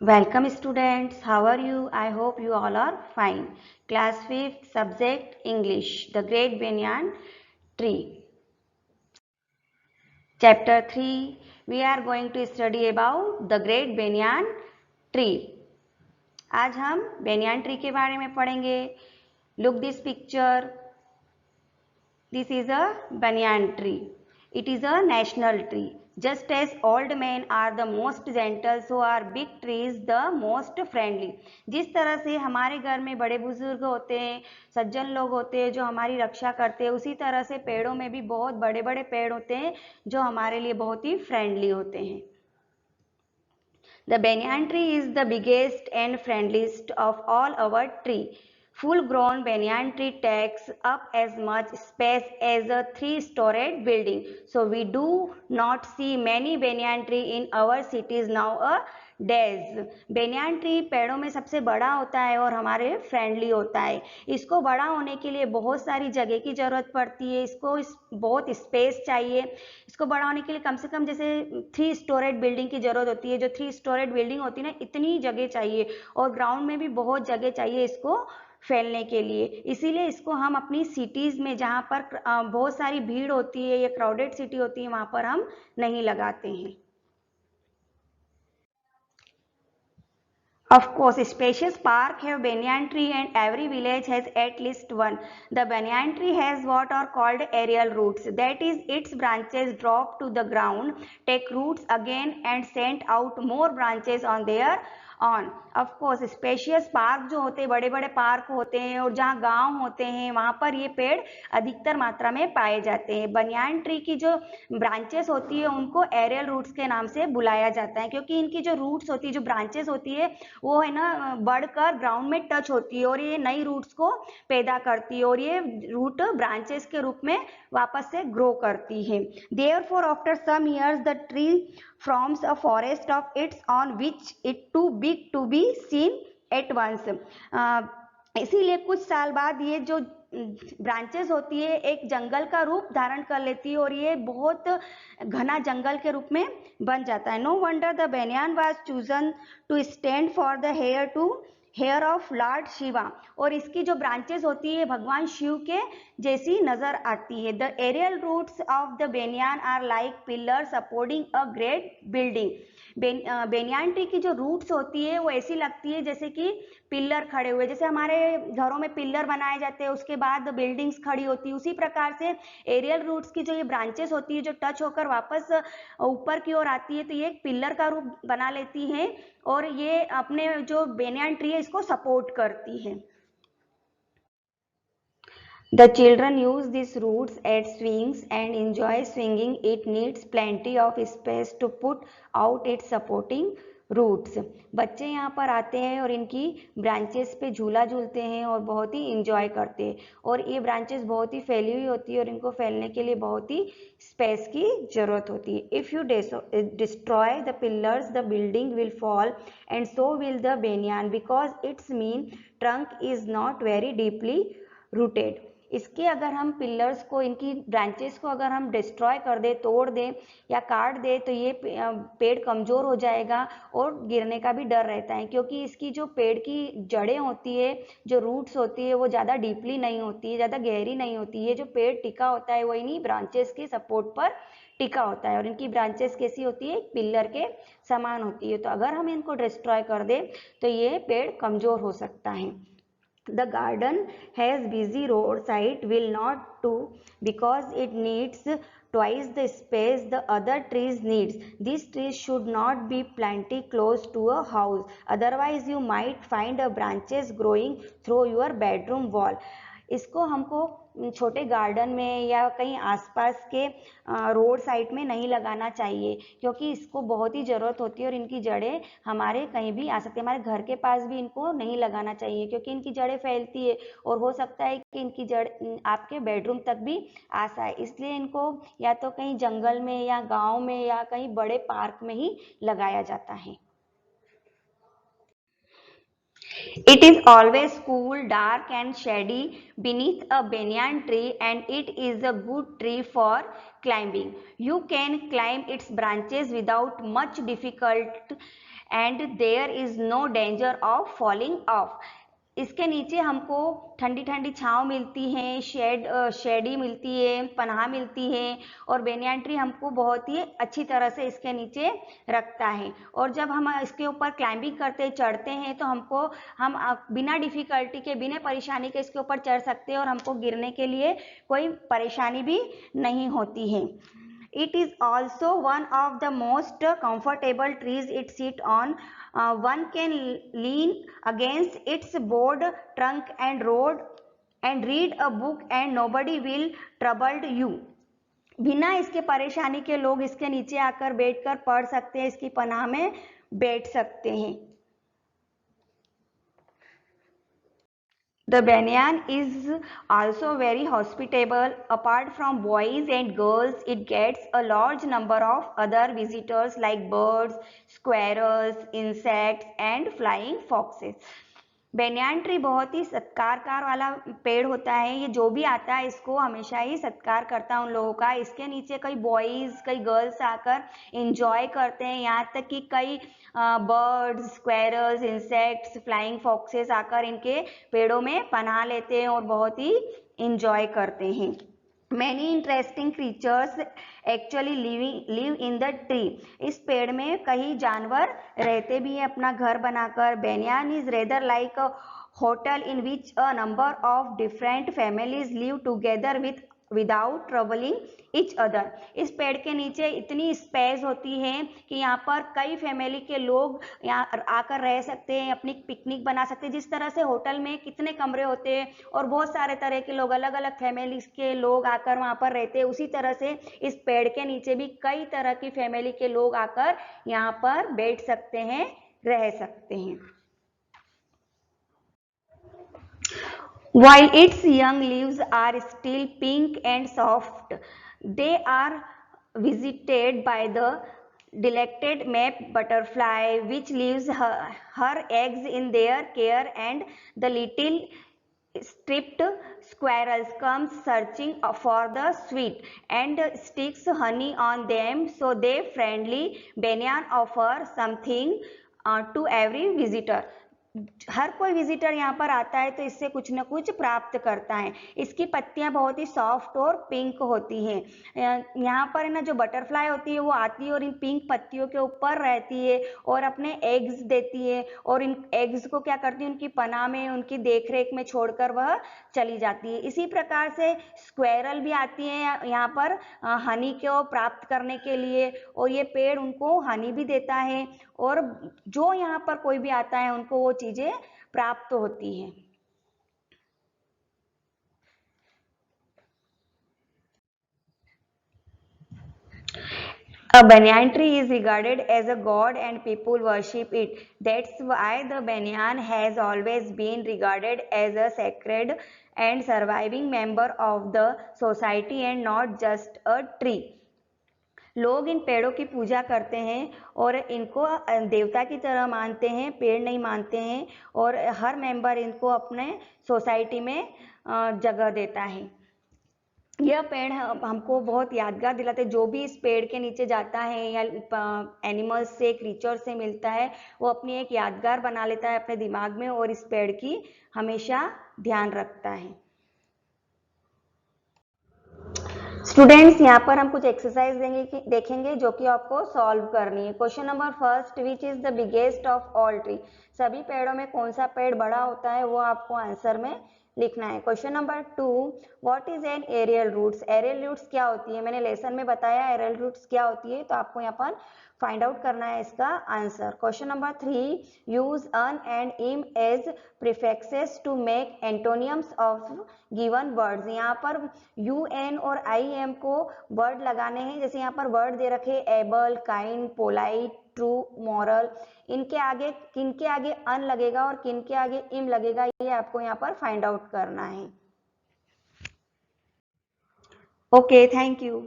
Welcome students, how are you? I hope you all are fine. Class 5th subject English, The Great Banyan Tree. Chapter 3, we are going to study about The Great Banyan Tree. आज हम banyan tree के बारे में पढ़ेंगे. Look this picture. This is a banyan tree. It is a national tree. Just as old men are the most gentle, so are big trees the most friendly. जिस तरह से हमारे घर में बड़े बुजुर्ग होते हैं, सज्जन लोग होते हैं जो हमारी रक्षा करते हैं, उसी तरह से पेड़ों में भी बहुत बड़े बड़े पेड़ होते हैं जो हमारे लिए बहुत ही फ्रेंडली होते हैं. The banyan tree is the biggest and friendliest of all our tree. Full-grown banyan tree takes up as much space as a three-storied building. So we do not see many banyan tree in our cities nowadays. banyan tree पेड़ों में सबसे बड़ा होता है और हमारे friendly होता है. इसको बड़ा होने के लिए बहुत सारी जगह की जरूरत पड़ती है. इसको बहुत स्पेस चाहिए. इसको बड़ा होने के लिए कम से कम जैसे 3 स्टोरेड बिल्डिंग की जरूरत होती है. जो 3 स्टोरेड बिल्डिंग होती है ना, इतनी जगह चाहिए और ग्राउंड में भी बहुत जगह चाहिए इसको फैलने के लिए. इसीलिए इसको हम अपनी सिटीज में जहाँ पर बहुत सारी भीड़ होती है या क्राउडेड सिटी होती है वहां पर हम नहीं लगाते हैं. Of course, spacious park have banyan tree and every village has at least one. The banyan tree has what are called aerial roots. That is, its branches drop to the ground, take roots again and send out more branches on their on. Of course spacious park जो होते हैं, बड़े बड़े park होते हैं और जहाँ गांव होते हैं वहां पर ये पेड़ अधिकतर मात्रा में पाए जाते हैं. बनियान ट्री की जो ब्रांचेस होती है उनको एरियल रूट्स के नाम से बुलाया जाता है क्योंकि इनकी जो रूट्स होती है, जो ब्रांचेस होती है, वो है ना बढ़कर ग्राउंड में टच होती है और ये नई रूट्स को पैदा करती है और ये रूट ब्रांचेस के रूप में वापस से ग्रो करती है. Therefore, after some years, the tree forms a forest of its own, which it too big to be seen at once. इसीलिए कुछ साल बाद ये जो ब्रांचेस होती है एक जंगल का रूप धारण कर लेती है और ये बहुत घना जंगल के रूप में बन जाता है. No wonder the banyan was chosen to stand for the hair of Lord Shiva. और इसकी जो ब्रांचेस होती है भगवान शिव के जैसी नजर आती है. The aerial roots of the banyan are like pillar supporting a great building. Banyan tree की जो रूट्स होती है वो ऐसी लगती है जैसे कि पिलर खड़े हुए, जैसे हमारे घरों में पिलर बनाए जाते हैं उसके बाद बिल्डिंग्स खड़ी होती है, उसी प्रकार से एरियल रूट्स की जो ये ब्रांचेस होती है जो टच होकर वापस ऊपर की ओर आती है तो ये एक पिलर का रूप बना लेती है और ये अपने जो बेनियान ट्री है इसको सपोर्ट करती है. The children use these roots as swings and enjoy swinging. It needs plenty of space to put out its supporting roots. बच्चे यहाँ पर आते हैं और इनकी ब्रांचेस पे झूला झूलते हैं और बहुत ही इंजॉय करते हैं और ये ब्रांचेस बहुत ही फैली हुई होती है और इनको फैलने के लिए बहुत ही स्पेस की जरूरत होती है. If you destroy the pillars the building will fall and so will the banyan because its main trunk is not very deeply rooted. इसके अगर हम पिलर्स को, इनकी ब्रांचेस को अगर हम डिस्ट्रॉय कर दे, तोड़ दें या काट दे तो ये पेड़ कमज़ोर हो जाएगा और गिरने का भी डर रहता है क्योंकि इसकी जो पेड़ की जड़ें होती है, जो रूट्स होती है वो ज़्यादा डीपली नहीं होती है, ज़्यादा गहरी नहीं होती है. जो पेड़ टिका होता है वो इन्हीं ब्रांचेस के सपोर्ट पर टिका होता है और इनकी ब्रांचेस कैसी होती है, पिलर के समान होती है. तो अगर हम इनको डिस्ट्रॉय कर दें तो ये पेड़ कमज़ोर हो सकता है. The garden has busy roadside will not do because it needs twice the space the other trees needs. These trees should not be planted close to a house, otherwise you might find a branches growing through your bedroom wall. इसको हमको छोटे garden में या कहीं आसपास के road side में नहीं लगाना चाहिए क्योंकि इसको बहुत ही ज़रूरत होती है और इनकी जड़ें हमारे कहीं भी आ सकती है. हमारे घर के पास भी इनको नहीं लगाना चाहिए क्योंकि इनकी जड़ें फैलती है और हो सकता है कि इनकी जड़ आपके बेडरूम तक भी आ जाए. इसलिए इनको या तो कहीं जंगल में या गाँव में या कहीं बड़े पार्क में ही लगाया जाता है. It is always cool, dark and shady beneath a banyan tree and it is a good tree for climbing. You can climb its branches without much difficulty and there is no danger of falling off. इसके नीचे हमको ठंडी ठंडी छांव मिलती है, shady मिलती है, पनाह मिलती है, और बेनियान ट्री हमको बहुत ही अच्छी तरह से इसके नीचे रखता है। और जब हम इसके ऊपर क्लाइंबिंग करते चढ़ते हैं तो हम बिना डिफिकल्टी के, बिना परेशानी के इसके ऊपर चढ़ सकते हैं और हमको गिरने के लिए कोई परेशानी भी नहीं होती है। It is also one of the most comfortable trees it sit on. One can lean against its broad trunk and read a book and nobody will trouble you. बिना इसके परेशानी के लोग इसके नीचे आकर बैठकर पढ़ सकते हैं, इसकी पनाह में बैठ सकते हैं। The banyan is also very hospitable. Apart from boys and girls, it gets a large number of other visitors like birds, squirrels, insects, and flying foxes. Banyan tree बहुत ही सत्कार वाला पेड़ होता है। ये जो भी आता है इसको हमेशा ही सत्कार करता है उन लोगों का। इसके नीचे कई बॉयज, कई गर्ल्स आकर एंजॉय करते हैं। यहाँ तक कि कई birds, squirrels, insects, flying foxes आकर इनके पेड़ों में पनाह लेते हैं और बहुत ही एंजॉय करते हैं। Many interesting creatures actually live in the tree. इस पेड़ में कई जानवर रहते भी हैं अपना घर बनाकर। Banyan is rather like a hotel in which a number of different families live together without troubling each other. इस पेड़ के नीचे इतनी स्पेस होती है कि यहाँ पर कई फैमिली के लोग यहाँ आकर रह सकते हैं, अपनी पिकनिक बना सकते हैं। जिस तरह से होटल में कितने कमरे होते हैं और बहुत सारे तरह के लोग, अलग अलग फैमिली के लोग आकर वहाँ पर रहते हैं, उसी तरह से इस पेड़ के नीचे भी कई तरह की फैमिली के लोग आकर यहाँ पर बैठ सकते हैं, रह सकते हैं। While its young leaves are still pink and soft, they are visited by the delicate map butterfly, which leaves her eggs in their care, and the little striped squirrels comes searching for the sweet and sticks honey on them, so they friendly banyan offer something to every visitor. हर कोई visitor यहाँ पर आता है तो इससे कुछ न कुछ प्राप्त करता है। इसकी पत्तियां बहुत ही सॉफ्ट और पिंक होती हैं। यहाँ पर ना जो बटरफ्लाई होती है वो आती है और इन पिंक पत्तियों के ऊपर रहती है और अपने एग्स देती है, और इन एग्स को क्या करती है, उनकी पनाह में, उनकी देखरेख में छोड़कर वह चली जाती है। इसी प्रकार से स्क्वेरल भी आती है यहाँ पर हनी को प्राप्त करने के लिए, और ये पेड़ उनको हनी भी देता है, और जो यहाँ पर कोई भी आता है उनको वो चीजें प्राप्त होती हैं। A banyan tree is regarded as a god and people worship it. That's why the banyan has always been regarded as a sacred and surviving member of the society and not just a tree. लोग इन पेड़ों की पूजा करते हैं और इनको देवता की तरह मानते हैं, पेड़ नहीं मानते हैं, और हर मेंबर इनको अपने सोसाइटी में जगह देता है। यह पेड़ हमको बहुत यादगार दिलाते हैं। जो भी इस पेड़ के नीचे जाता है या एनिमल्स से, क्रीचर से मिलता है, वो अपनी एक यादगार बना लेता है अपने दिमाग में और इस पेड़ की हमेशा ध्यान रखता है। स्टूडेंट्स, यहाँ पर हम कुछ एक्सरसाइज देखेंगे जो कि आपको सॉल्व करनी है। Question number first, which is the biggest of all tree? सभी पेड़ों में कौन सा पेड़ बड़ा होता है वो आपको आंसर में लिखना है। Question number 2, what is an aerial roots? Aerial roots क्या होती है? मैंने लेसन में बताया एरियल रूट्स क्या होती है, तो आपको यहाँ पर फाइंड आउट करना है इसका answer. Question number 3, use un and im as prefixes to make antonyms of given words. यहाँ पर यू, एन और आई, एम को वर्ड लगाने हैं। जैसे यहाँ पर वर्ड दे रखे able, kind, polite, true, moral. इनके आगे किनके आगे अन लगेगा और किनके आगे इम लगेगा, ये आपको यहाँ पर फाइंड आउट करना है। Okay, thank you.